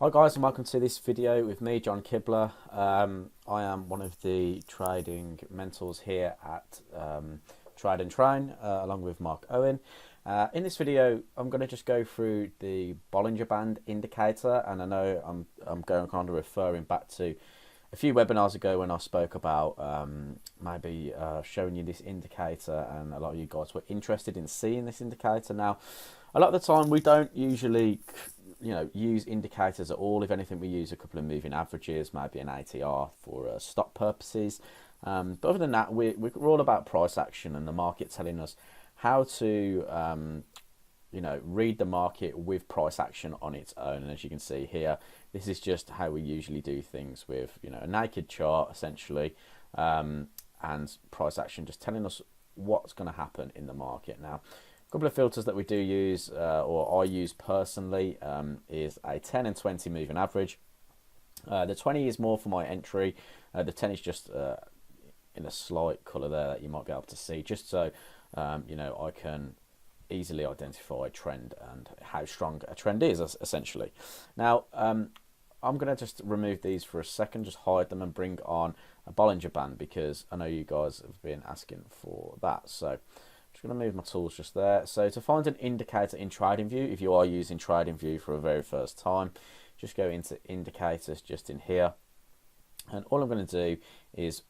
Hi guys, and welcome to this video with me, John Kibler. I am one of the trading mentors here at Trade and Train, along with Mark Owen. In this video, I'm going to just go through the Bollinger Band indicator, and I know I'm going kind of referring back to a few webinars ago when I spoke about maybe showing you this indicator, and a lot of you guys were interested in seeing this indicator. Now, a lot of the time we don't usually use indicators at all. If anything, we use a couple of moving averages, maybe an ATR for stock purposes. But other than that, we're all about price action and the market telling us how to read the market with price action on its own. And as you can see here, this is just how we usually do things with a naked chart essentially, and price action just telling us what's going to happen in the market. Now, a couple of filters that we do use, or I use personally, is a 10 and 20 moving average. The 20 is more for my entry. The 10 is just in a slight colour there that you might be able to see, just so I can easily identify a trend and how strong a trend is, essentially. Now, I'm going to just remove these for a second, just hide them and bring on a Bollinger Band, because I know you guys have been asking for that. So just going to move my tools just there. So to find an indicator in TradingView, if you are using TradingView for the very first time, just go into indicators just in here, and all I'm going to do is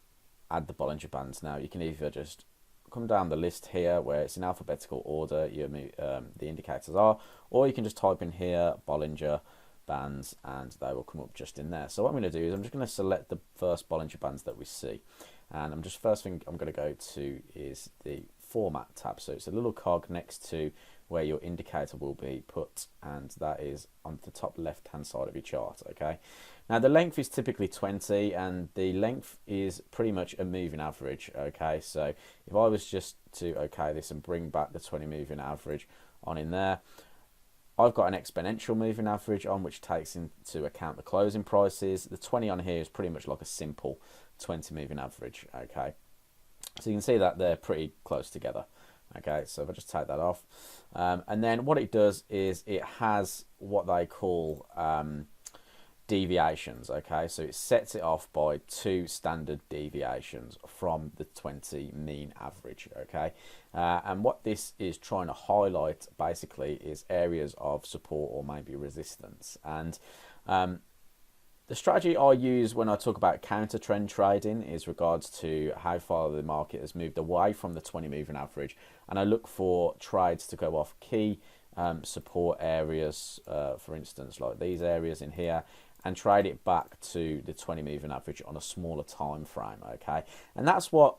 add the Bollinger Bands. Now you can either just come down the list here where it's in alphabetical order the indicators are, or you can just type in here Bollinger Bands and they will come up just in there. So what I'm going to do is I'm just going to select the first Bollinger Bands that we see, and first thing I'm going to go to is the format tab. So it's a little cog next to where your indicator will be put, and that is on the top left hand side of your chart. Okay, now the length is typically 20, and the length is pretty much a moving average. Okay, so if I was just to okay this and bring back the 20 moving average on in there, I've got an exponential moving average on, which takes into account the closing prices. The 20 on here is pretty much like a simple 20 moving average. Okay, so you can see that they're pretty close together. Okay, so if I just take that off, and then what it does is it has what they call deviations. Okay, so it sets it off by 2 standard deviations from the 20 mean average. Okay, and what this is trying to highlight basically is areas of support or maybe resistance. And the strategy I use when I talk about counter trend trading is regards to how far the market has moved away from the 20 moving average, and I look for trades to go off key support areas, for instance like these areas in here, and trade it back to the 20 moving average on a smaller time frame. Okay, and that's what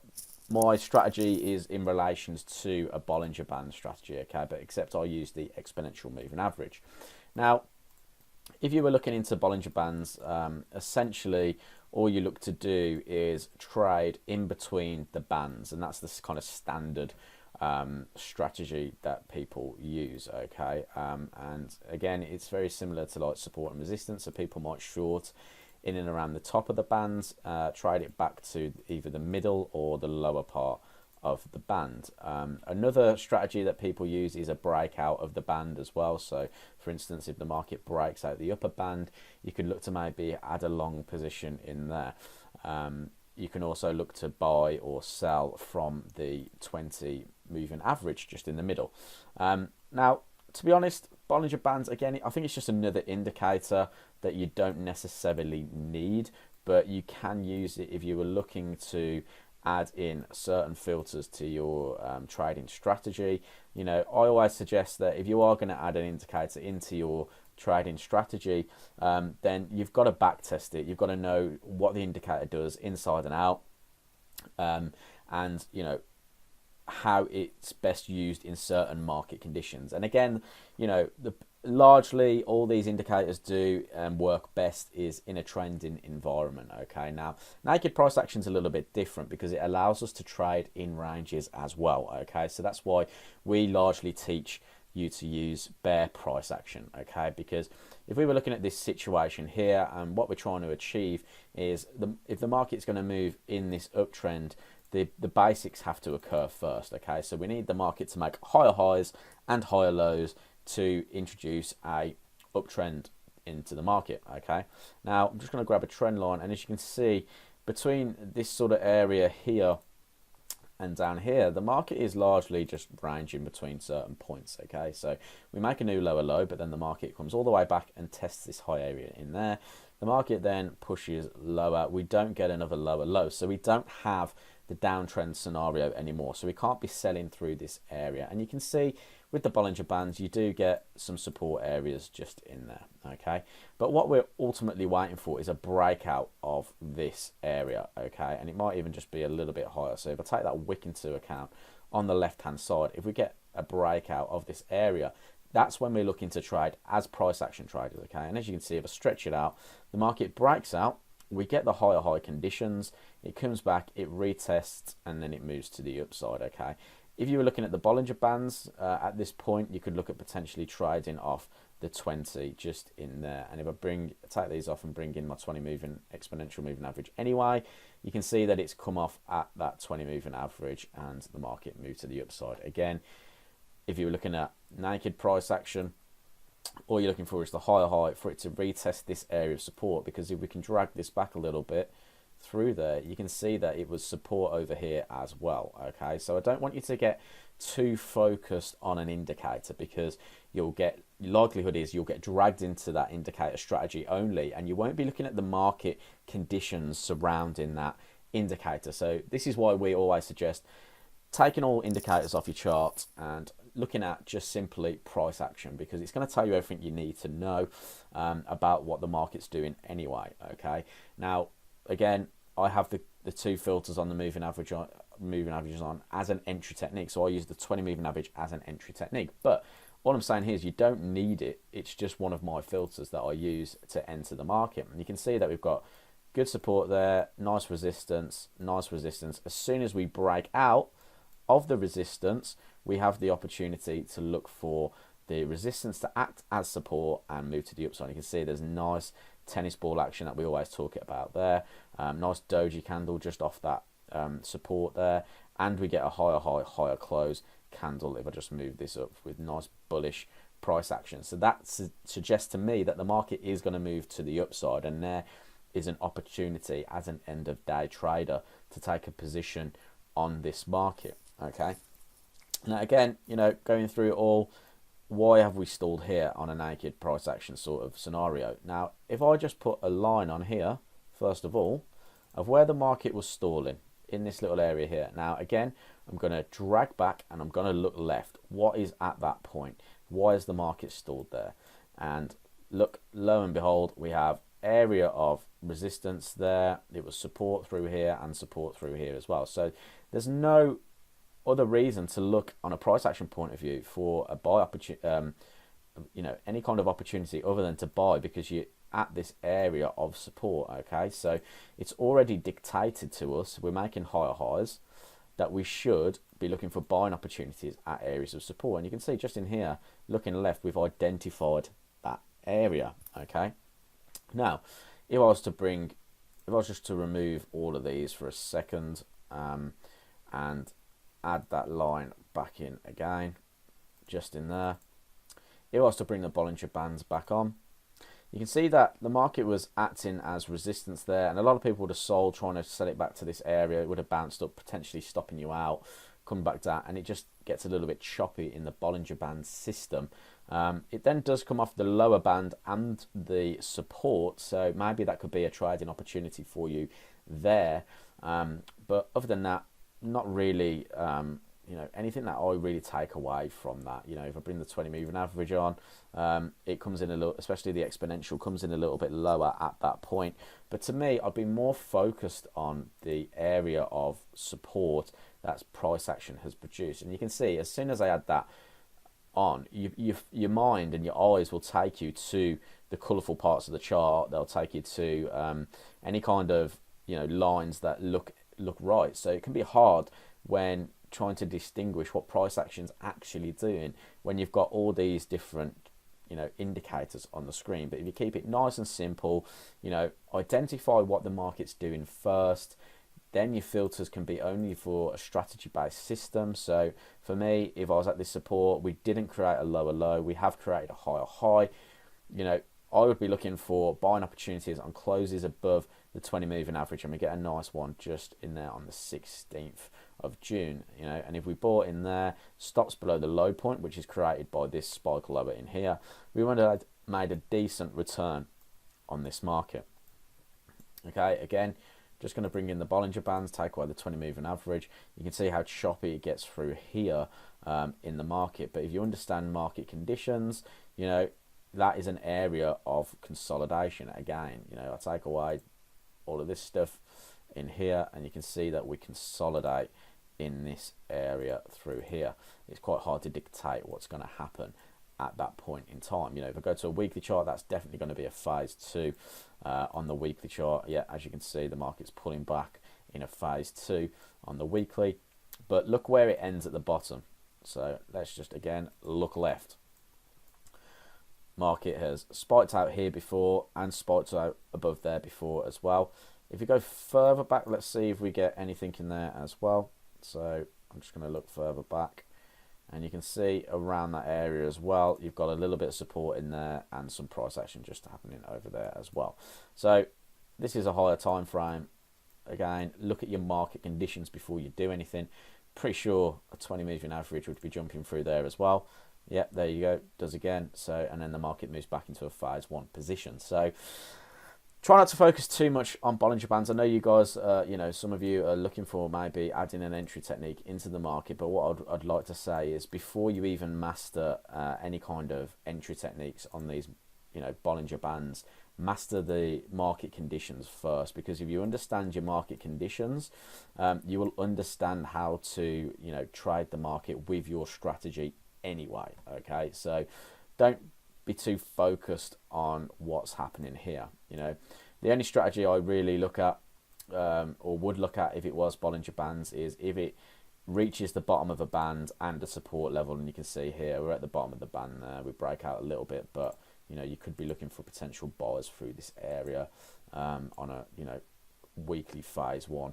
my strategy is in relations to a Bollinger Band strategy. Okay, but except I use the exponential moving average. Now, if you were looking into Bollinger Bands, essentially all you look to do is trade in between the bands, and that's this kind of standard strategy that people use. Okay, and again, it's very similar to like support and resistance. So people might short in and around the top of the bands, trade it back to either the middle or the lower part of the band. Another strategy that people use is a breakout of the band as well. So for instance, if the market breaks out the upper band, you could look to maybe add a long position in there. You can also look to buy or sell from the 20 moving average just in the middle. Now, to be honest, Bollinger Bands, again, I think it's just another indicator that you don't necessarily need, but you can use it if you were looking to add in certain filters to your trading strategy. I always suggest that if you are going to add an indicator into your trading strategy, then you've got to back test it. You've got to know what the indicator does inside and out, and how it's best used in certain market conditions. And again, largely all these indicators do work best is in a trending environment. Okay, now naked price action is a little bit different because it allows us to trade in ranges as well. Okay, so that's why we largely teach you to use bear price action. Okay, because if we were looking at this situation here, and what we're trying to achieve is if the market's going to move in this uptrend, the basics have to occur first. Okay, so we need the market to make higher highs and higher lows to introduce a uptrend into the market. Okay, now I'm just going to grab a trend line, and as you can see, between this sort of area here and down here, the market is largely just ranging between certain points. Okay, so we make a new lower low, but then the market comes all the way back and tests this high area in there. The market then pushes lower. We don't get another lower low, so we don't have the downtrend scenario anymore. So we can't be selling through this area. And you can see with the Bollinger Bands, you do get some support areas just in there. Okay, but what we're ultimately waiting for is a breakout of this area. Okay, and it might even just be a little bit higher. So if I take that wick into account on the left hand side, if we get a breakout of this area, that's when we're looking to trade as price action traders. Okay, and as you can see, if I stretch it out, the market breaks out, we get the higher high conditions, it comes back, it retests, and then it moves to the upside. Okay, if you were looking at the Bollinger Bands at this point, you could look at potentially trading off the 20 just in there. And if I take these off and bring in my 20 moving exponential moving average anyway, you can see that it's come off at that 20 moving average and the market moved to the upside. Again, if you were looking at naked price action, all you're looking for is the higher high for it to retest this area of support, because if we can drag this back a little bit through there, you can see that it was support over here as well. Okay, so I don't want you to get too focused on an indicator, because likelihood is you'll get dragged into that indicator strategy only, and you won't be looking at the market conditions surrounding that indicator. So this is why we always suggest taking all indicators off your chart and looking at just simply price action, because it's going to tell you everything you need to know about what the market's doing anyway. Okay, now again, I have the two filters on the moving averages on as an entry technique, so I use the 20 moving average as an entry technique. But all I'm saying here is you don't need it. It's just one of my filters that I use to enter the market. And you can see that we've got good support there, nice resistance, nice resistance. As soon as we break out of the resistance, we have the opportunity to look for the resistance to act as support and move to the upside. You can see there's nice tennis ball action that we always talk about there. Nice doji candle just off that support there, and we get a higher high, higher close candle if I just move this up with nice bullish price action. So that suggests to me that the market is going to move to the upside, and there is an opportunity as an end of day trader to take a position on this market. Okay, now again, going through it all, why have we stalled here on a naked price action sort of scenario? Now, if I just put a line on here, first of all, of where the market was stalling in this little area here. Now, again, I'm going to drag back and I'm going to look left. What is at that point? Why is the market stalled there? And look, lo and behold, we have area of resistance there. It was support through here and support through here as well. So there's no other reason to look on a price action point of view for a buy opportunity, any kind of opportunity other than to buy, because you're at this area of support. Okay, so it's already dictated to us, we're making higher highs, that we should be looking for buying opportunities at areas of support. And you can see just in here, looking left, we've identified that area. Okay, now if I was just to remove all of these for a second and add that line back in again, just in there. If I was to bring the Bollinger Bands back on, you can see that the market was acting as resistance there, and a lot of people would have sold trying to sell it back to this area. It would have bounced up, potentially stopping you out, coming back down, and it just gets a little bit choppy in the Bollinger Band system. It then does come off the lower band and the support, so maybe that could be a trading opportunity for you there. But other than that, not really anything that I really take away from that. If I bring the 20 moving average on, it comes in a little, especially the exponential comes in a little bit lower at that point. But to me, I'd be more focused on the area of support that price action has produced. And you can see as soon as I add that on, your mind and your eyes will take you to the colourful parts of the chart. They'll take you to any kind of lines that look right. So it can be hard when trying to distinguish what price action's actually doing when you've got all these different indicators on the screen. But if you keep it nice and simple, identify what the market's doing first, then your filters can be only for a strategy based system. So for me, if I was at this support, we didn't create a lower low, we have created a higher high. I would be looking for buying opportunities on closes above the 20 moving average, and we get a nice one just in there on the 16th of June, you know. And if we bought in there, stops below the low point, which is created by this spike lower in here, we would have made a decent return on this market. Okay, again, just going to bring in the Bollinger Bands, take away the 20 moving average. You can see how choppy it gets through here in the market. But if you understand market conditions, you know, that is an area of consolidation. Again, you know, I take away all of this stuff in here, and you can see that we consolidate in this area through here. It's quite hard to dictate what's going to happen at that point in time. You know, if I go to a weekly chart, that's definitely going to be a phase 2 on the weekly chart. Yeah, as you can see, the market's pulling back in a phase 2 on the weekly, but look where it ends at the bottom. So let's just again look left. Market has spiked out here before and spiked out above there before as well. If you go further back, let's see if we get anything in there as well. So I'm just going to look further back, and you can see around that area as well, you've got a little bit of support in there and some price action just happening over there as well. So this is a higher time frame. Again, look at your market conditions before you do anything. Pretty sure a 20 moving average would be jumping through there as well. Yep, there you go, does again. So, and then the market moves back into a phase 1 position. So try not to focus too much on Bollinger Bands. I know you guys, you know, some of you are looking for maybe adding an entry technique into the market, but what I'd like to say is before you even master any kind of entry techniques on these, you know, Bollinger Bands, master the market conditions first, because if you understand your market conditions, you will understand how to, you know, trade the market with your strategy anyway. Okay, so don't be too focused on what's happening here. You know, the only strategy I really look at or would look at if it was Bollinger Bands is if it reaches the bottom of a band and a support level, and you can see here we're at the bottom of the band there. We break out a little bit, but you know, you could be looking for potential buys through this area on a, you know, weekly phase 1.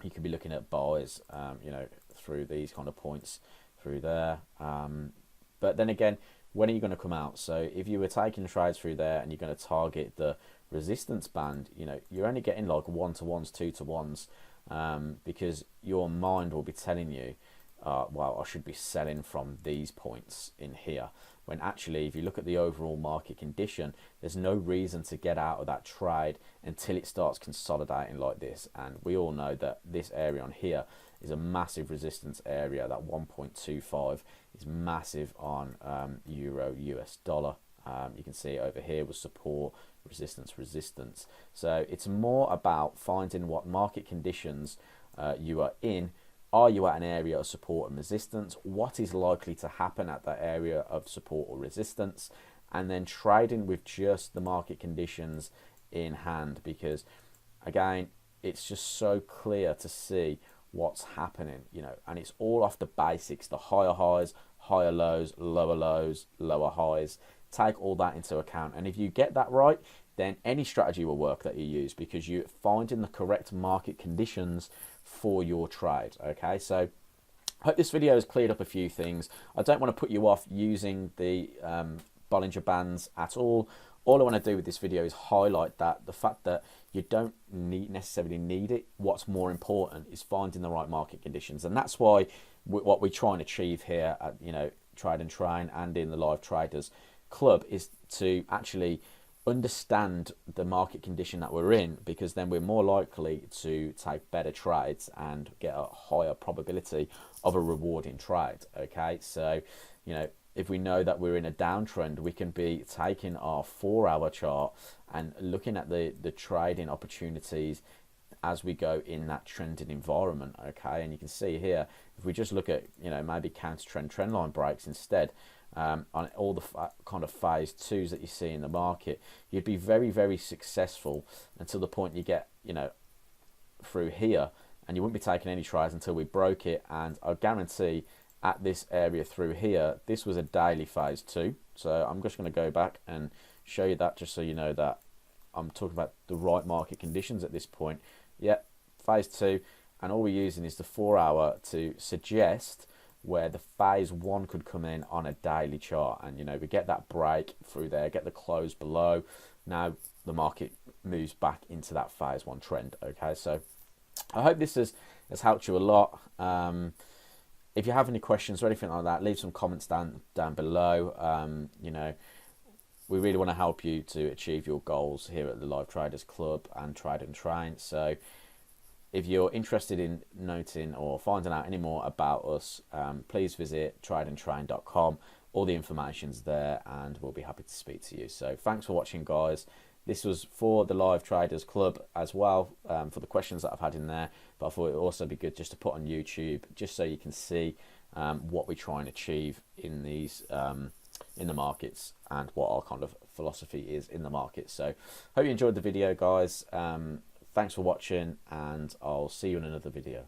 You could be looking at buys, you know, through these kind of points through there. But then again, when are you going to come out? So if you were taking trades through there and you're going to target the resistance band, you know, you're only getting like 1-to-1s, 2-to-1s, because your mind will be telling you, well, I should be selling from these points in here. When actually, if you look at the overall market condition, there's no reason to get out of that trade until it starts consolidating like this. And we all know that this area on here is a massive resistance area. That 1.25 is massive on euro US dollar. You can see over here with support, resistance. So it's more about finding what market conditions you are in. Are you at an area of support and resistance? What is likely to happen at that area of support or resistance? And then trading with just the market conditions in hand, because again, it's just so clear to see what's happening, you know, and it's all off the basics, the higher highs, higher lows, lower highs. Take all that into account, and if you get that right, then any strategy will work that you use, because you're finding the correct market conditions for your trade. Okay, so I hope this video has cleared up a few things. I don't want to put you off using the Bollinger Bands at all. All I want to do with this video is highlight that the fact that you don't necessarily need it. What's more important is finding the right market conditions, and that's why what we try and achieve here at, you know, Trade and Train and in the Live Traders Club is to actually understand the market condition that we're in, because then we're more likely to take better trades and get a higher probability of a rewarding trade. Okay, so you know, if we know that we're in a downtrend, we can be taking our 4-hour chart and looking at the trading opportunities as we go in that trending environment. Okay, and you can see here, if we just look at, you know, maybe counter trend line breaks instead, on all the kind of phase 2s that you see in the market, you'd be very, very successful until the point you get, you know, through here, and you wouldn't be taking any trades until we broke it. And I guarantee at this area through here, this was a daily phase 2. So I'm just going to go back and show you that, just so you know that I'm talking about the right market conditions at this point. Yeah, phase 2, and all we're using is the 4-hour to suggest where the phase one could come in on a daily chart, and we get that break through there, get the close below. Now the market moves back into that phase one trend. Okay, so I hope this has helped you a lot. If you have any questions or anything like that, leave some comments down below. We really want to help you to achieve your goals here at the Live Traders Club and Trade and Train. So if you're interested in noting or finding out any more about us, please visit tradeandtrain.com. All the information's there, and we'll be happy to speak to you. So thanks for watching, guys. This was for the Live Traders Club as well, for the questions that I've had in there. But I thought it would also be good just to put on YouTube, just so you can see what we try and achieve in these in the markets, and what our kind of philosophy is in the market. So hope you enjoyed the video, guys. Thanks for watching, and I'll see you in another video.